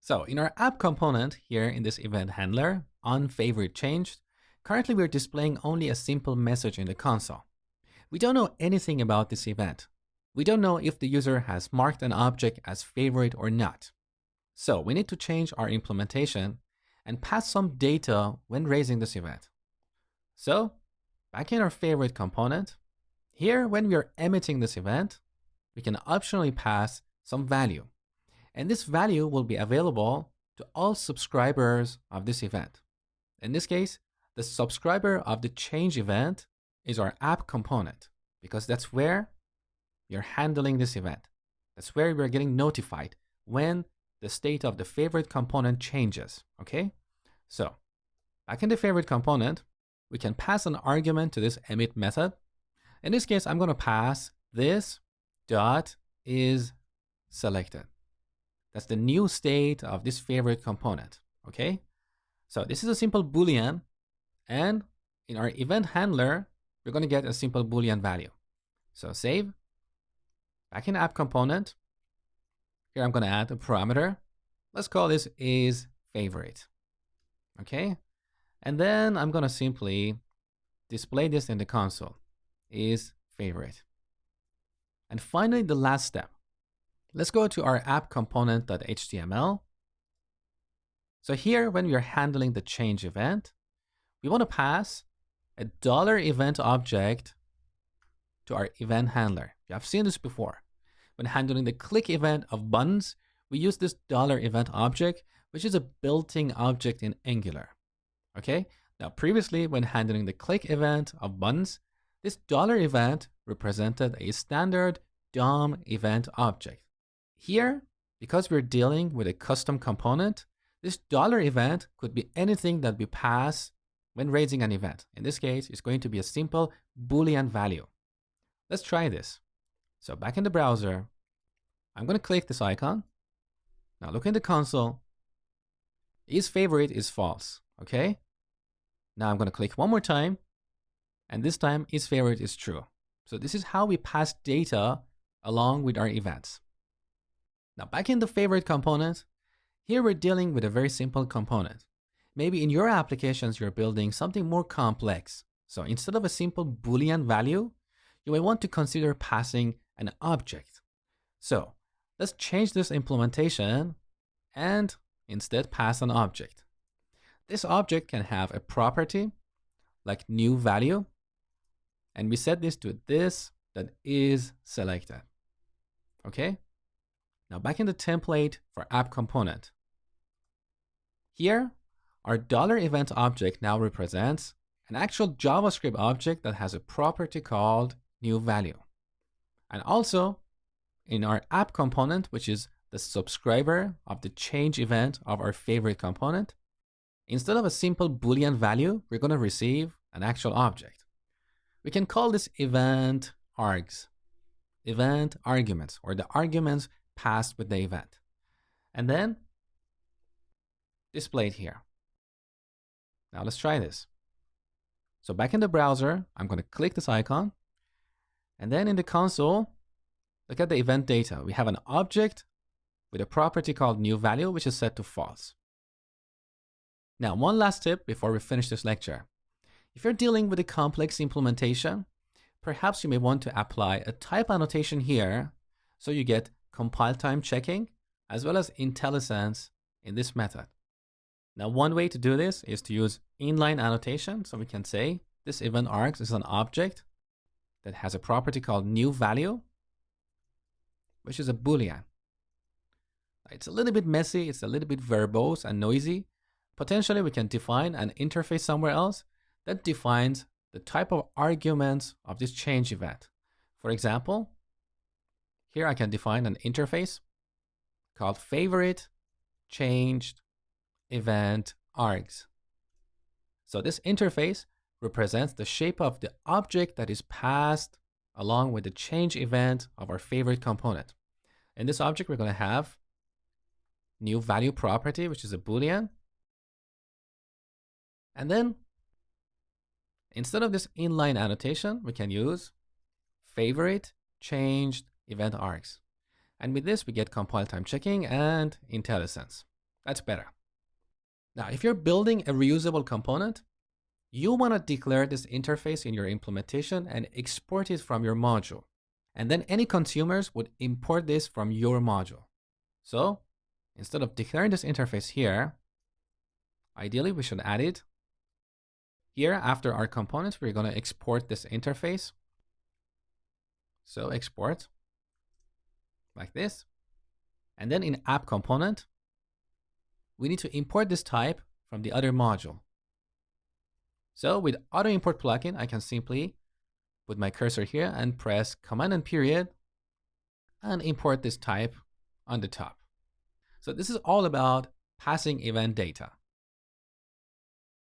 So in our app component here in this event handler, on favorite changed, currently we're displaying only a simple message in the console. We don't know anything about this event. We don't know if the user has marked an object as favorite or not. So we need to change our implementation and pass some data when raising this event. So back in our favorite component, here when we are emitting this event, we can optionally pass some value. And this value will be available to all subscribers of this event. In this case, the subscriber of the change event is our app component, because that's where you're handling this event. That's where we're getting notified when the state of the favorite component changes, okay? So back in the favorite component, we can pass an argument to this emit method. In this case, I'm going to pass this dot is selected. That's the new state of this favorite component, okay? So this is a simple Boolean, and in our event handler, we're going to get a simple Boolean value. So save. Back in app component, here I'm going to add a parameter. Let's call this is favorite, okay? And then I'm going to simply display this in the console, is favorite. And finally, the last step. Let's go to our app component.html. So here, when we are handling the change event, we want to pass a $event object to our event handler. You have seen this before. When handling the click event of buttons, we use this $event object, which is a built-in object in Angular. Okay? Now, previously, when handling the click event of buttons, this $event represented a standard DOM event object. Here, because we're dealing with a custom component, this $event could be anything that we pass when raising an event. In this case, it's going to be a simple Boolean value. Let's try this. So back in the browser, I'm going to click this icon. Now look in the console. Is favorite is false, okay? Now I'm going to click one more time, and this time is favorite is true. So this is how we pass data along with our events. Now back in the favorite component, here we're dealing with a very simple component. Maybe in your applications, you're building something more complex. So instead of a simple Boolean value, you may want to consider passing an object. So let's change this implementation and instead pass an object. This object can have a property like new value, and we set this to this that is selected. Okay? Now back in the template for app component. Here, our $event object now represents an actual JavaScript object that has a property called new value. And also, in our app component, which is the subscriber of the change event of our favorite component, instead of a simple Boolean value, we're going to receive an actual object. We can call this event args, event arguments, or the arguments passed with the event. And then displayed here. Now let's try this. So back in the browser, I'm going to click this icon. And then in the console, look at the event data. We have an object with a property called new value, which is set to false. Now, one last tip before we finish this lecture. If you're dealing with a complex implementation, perhaps you may want to apply a type annotation here so you get compile time checking as well as IntelliSense in this method. Now, one way to do this is to use inline annotation. So we can say this event args is an object that has a property called new value, which is a Boolean. It's a little bit messy, it's a little bit verbose and noisy. Potentially, we can define an interface somewhere else that defines the type of arguments of this change event. For example, here I can define an interface called favorite changed event args. So this interface represents the shape of the object that is passed along with the change event of our favorite component. In this object, we're going to have new value property, which is a Boolean. And then instead of this inline annotation, we can use favorite changed event args. And with this, we get compile time checking and IntelliSense. That's better. Now, if you're building a reusable component, you want to declare this interface in your implementation and export it from your module. And then any consumers would import this from your module. So instead of declaring this interface here, ideally we should add it here after our components. We're going to export this interface. So export like this. And then in app component, we need to import this type from the other module. So with auto import plugin, I can simply put my cursor here and press command and period and import this type on the top. So this is all about passing event data.